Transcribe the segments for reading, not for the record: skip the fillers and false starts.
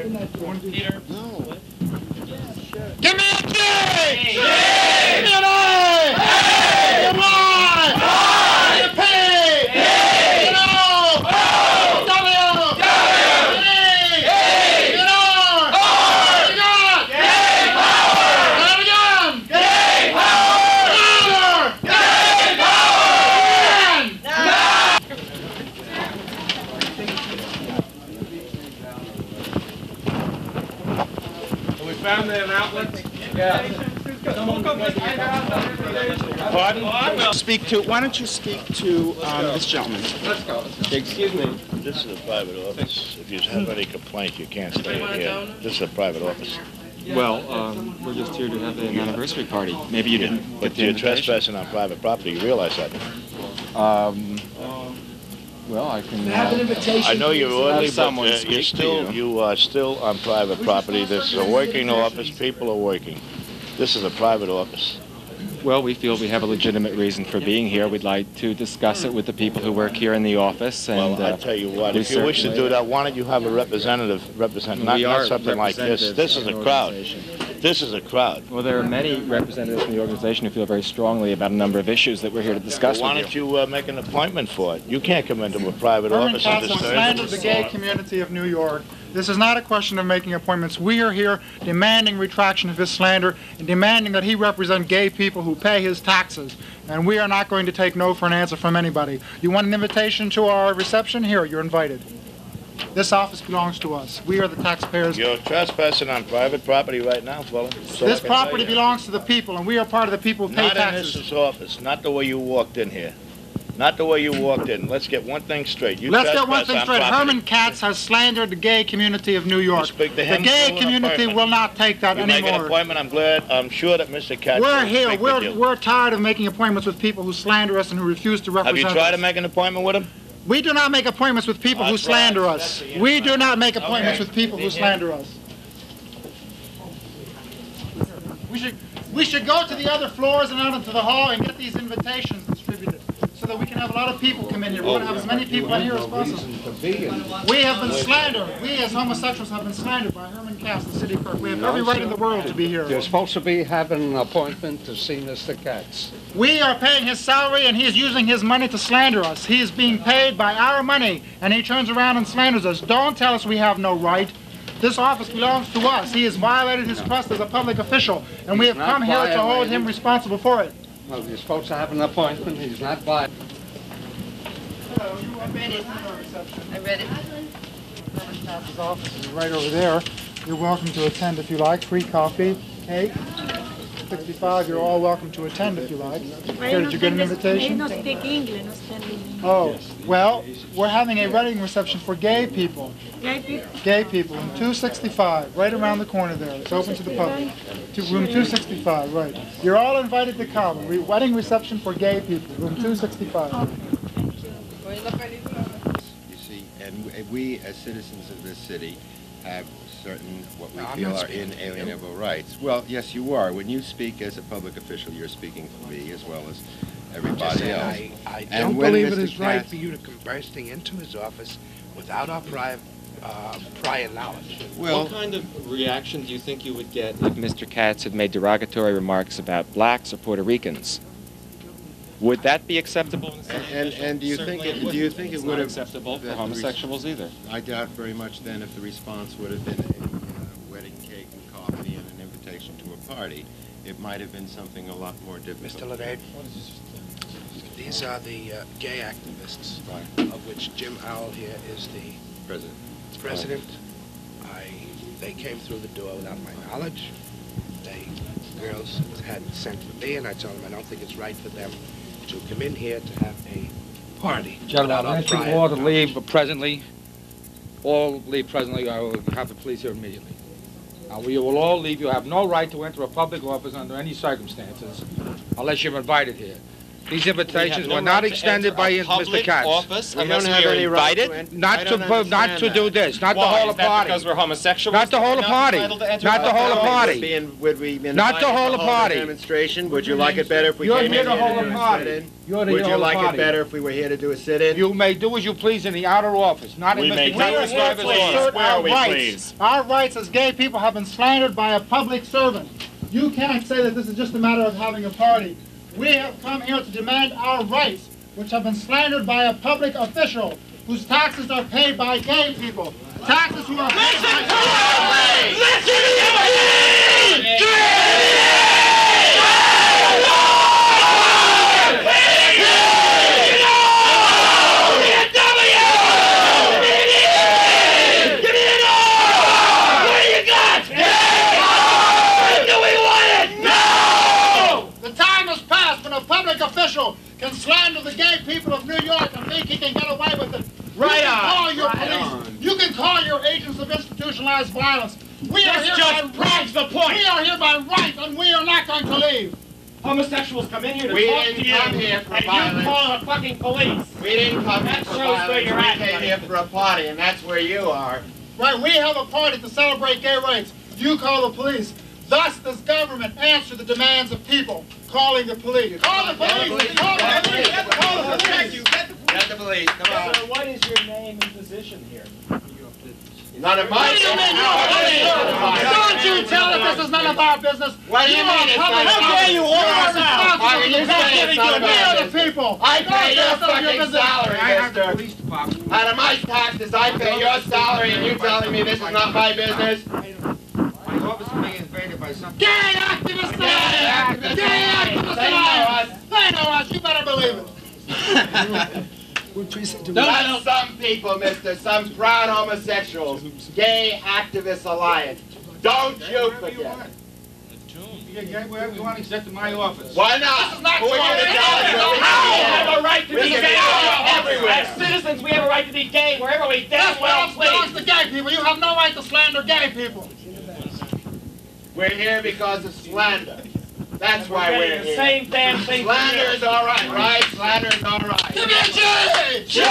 Peter? No. Give me a J! J! Give me an I! Give me a Y! Give me a P! Give me an O! W! E! Give me an R! What you got? Gay power! Say it again! Gay power! Louder! Gay power! Again! We found an outlet? Yeah. Pardon? Why don't you speak to this gentleman? Let's go. Excuse me. This is a private office. If you have any complaints, you can't stay here. This is a private office. Well, we're just here to have an anniversary party. Maybe you didn't get But the you're invitation. trespassing on private property. You realize that? Well, I can. I know you're orderly, someone but speak to you are still on private property. This is a working office. People are working. This is a private office. Well, we feel we have a legitimate reason for being here. We'd like to discuss it with the people who work here in the office. And, Well, I tell you what, we if you wish to certainly- do that, why don't you have a representative represent, not something like this. This is a crowd. This is a crowd. Well, there are many representatives from the organization who feel very strongly about a number of issues that we're here to discuss Why with don't you. you make an appointment for it? You can't come into a private Herman office and Katz disturb slandered the it. gay community of New York. This is not a question of making appointments. We are here demanding retraction of his slander and demanding that he represent gay people who pay his taxes. And we are not going to take no for an answer from anybody. You want an invitation to our reception? Here, you're invited. This office belongs to us. We are the taxpayers. You're trespassing on private property right now, fella. So This I can property tell you. belongs to the people, and we are part of the people who pay Not in taxes. this office, not the way you walked in here. Not the way you walked in. Let's get one thing straight. You Let's get one trespass thing on straight. property. Herman Katz has slandered the gay community of New York. speak to The him, gay do an community appointment. will not take that You make an anymore. appointment. I'm sure that Mr. Katz We're will here. speak with you. We're tired of making appointments with people who slander us and who refuse to Have represent you tried to us. make an appointment with him? We do not make appointments with people who That's slander right. us. That's the We do not make appointments Okay. with people who slander us. We should go to the other floors and out into the hall and get these invitations distributed so that we can have a lot of people come in here. We're going to have as many people in here as possible. We have been slandered. We as homosexuals have been slandered by Herman Katz, the city clerk. We have every right in the world to be here. You're supposed to be having an appointment to see Mr. Katz. We are paying his salary, and he is using his money to slander us. He is being paid by our money, and he turns around and slanders us. Don't tell us we have no right. This office belongs to us. He has violated his trust as a public official, and we have He's come not here to hold violated. him responsible for it. Well, you're supposed to have an appointment. He's not by. Hello, you have been at our reception. I read it. Herman Katz's office is right over there. You're welcome to attend if you like. Free coffee, cake. 65, you're all welcome to attend if you like. Here, did you get an invitation? I don't speak English, no stand English. Oh, well, we're having a wedding reception for gay people. Gay people. Gay people in 265, right around the corner there. It's open to the public. Room 265, right. You're all invited to come. Wedding reception for gay people, room 265. You see, and we as citizens of this city have certain what we feel are inalienable rights. Well, yes, you are. When you speak as a public official, you're speaking for me as well as everybody else. I And don't when believe it Mr. is right Katz- for you to come bursting into his office without our prior knowledge. Well, What kind of reaction do you think you would get if Mr. Katz had made derogatory remarks about blacks or Puerto Ricans? Would that be acceptable? and do you think it It's would not have acceptable for that the homosexuals either? I doubt very much then if the response would have been a wedding cake and coffee and an invitation to a party. It might have been something a lot more difficult. Mr. Levade, these are the gay activists, Right. of which Jim Owl here is the President. president. They came through the door without my knowledge. Girls had sent for me, and I told them I don't think it's right for them to come in here to have a party. Gentlemen, without our I'm asking prior all to knowledge. leave presently. All leave presently. I will have the police here immediately. Now, we will all leave. You have no right to enter a public office under any circumstances unless you're invited here. These invitations were not extended by Mr. Katz. Office We unless don't we have are any right to invited. enter. I Not don't to understand do that. this, not the Why? whole Is that party. because we're homosexuals? Not the whole We're not party. entitled to enter Not the a whole party? party. Would we be Not the invited whole to hold party. a demonstration? Would you like it better if we You're came here in to here hold to a do a party. sit-in? You're the Would you whole like party. it better if we were here to do a sit-in? You may do as you please in the outer office, not in We may Mr. do Katz's as we private please. office. Assert Where our we rights. please. Our rights as gay people have been slandered by a public servant. You can't say that this is just a matter of having a party. We have come here to demand our rights, which have been slandered by a public official whose taxes are paid by gay people. Taxes who are paid by The time has passed when a public official can slander the gay people of New York and think he can get away with it. Right You can on. call your Right police. on. You can call your agents of institutionalized violence. We are This here just by right. proves the point. We are here by right, and we are not going to leave. Homosexuals come in here to We talk didn't to you, come here for and you violence. call the fucking police. We didn't come here That for shows where violence. you're We at, came buddy. here for a party, and that's where you are. Right, we have a party to celebrate gay rights. You call the police. Thus does government answer the demands of people, calling the police. Call the police! Call the police! Call the police! Get the police, come on. Sir, what is your name and position here? None of my What do you mean you're a police? Don't you tell us this is none of our business. What do you mean it's public- none of our How dare you order us business? out? How can you say it's none of We our are the business? people. I pay your Don't tell us fucking business. salary, I have the mister. police department. Out of my taxes, I pay your salary, and you telling me this is not my business? My office is being invaded by some... Gay activists! Gay activists! Gay activists! They know us. They know us. You better believe it. Not some people, mister, some proud homosexuals. Gay Activist Alliance. Don't you forget. You can get wherever you want except in my office. Why not? Who are you to tell us where we We can have a right to We be can gay be everywhere. As citizens, we have a right to be gay wherever we damn That's well what belongs please. to gay people. You have no right to slander gay people. We're here because of slander. That's why We're we're getting the here. same damn thing from Slander you. is all right, right? Slander is all right. Give me a J! J!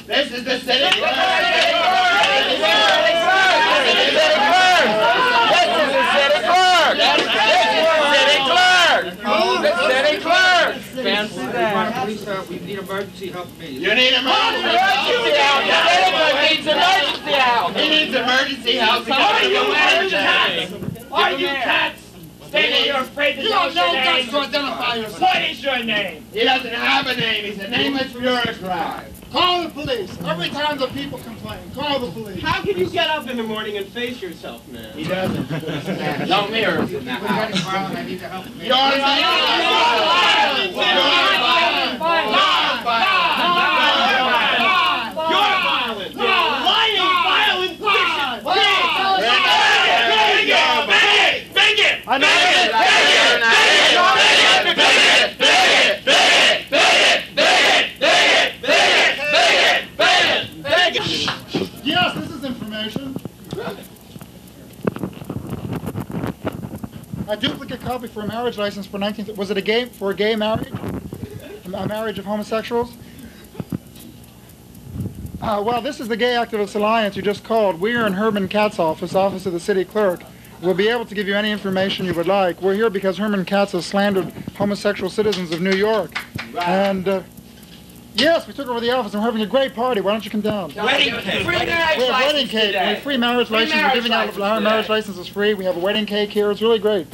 This is the city clerk. We need emergency help immediately. You need emergency help. He needs emergency help. Are you cats? Are you cats? Standing here afraid to You tell have us no your guts name. to identify yourself. What is your name? He doesn't have a name. He's a nameless bureaucrat. Call the police. Every time the people complain, call the police. How can you get up in the morning and face yourself, man? He doesn't. No mirrors in that house. I need the help You're immediately. violent. You're violent. You're violent! You're a lying, violent vicious Yes, this is information. A duplicate copy for a marriage license for 19... Was it for a gay marriage? A marriage of homosexuals? Well, this is the Gay Activist Alliance you just called. We are in HERMAN KATZ office of the city clerk. We'll be able to give you any information you would like. We're here because HERMAN KATZ has slandered homosexual citizens of New York. And, yes, we took over the office and we're having a great party. Why don't you come down? Wedding cake. Free marriage We have wedding license cake. We today. have free marriage license. We're marriage giving out license our today. marriage licenses free. We have a wedding cake here. It's really great.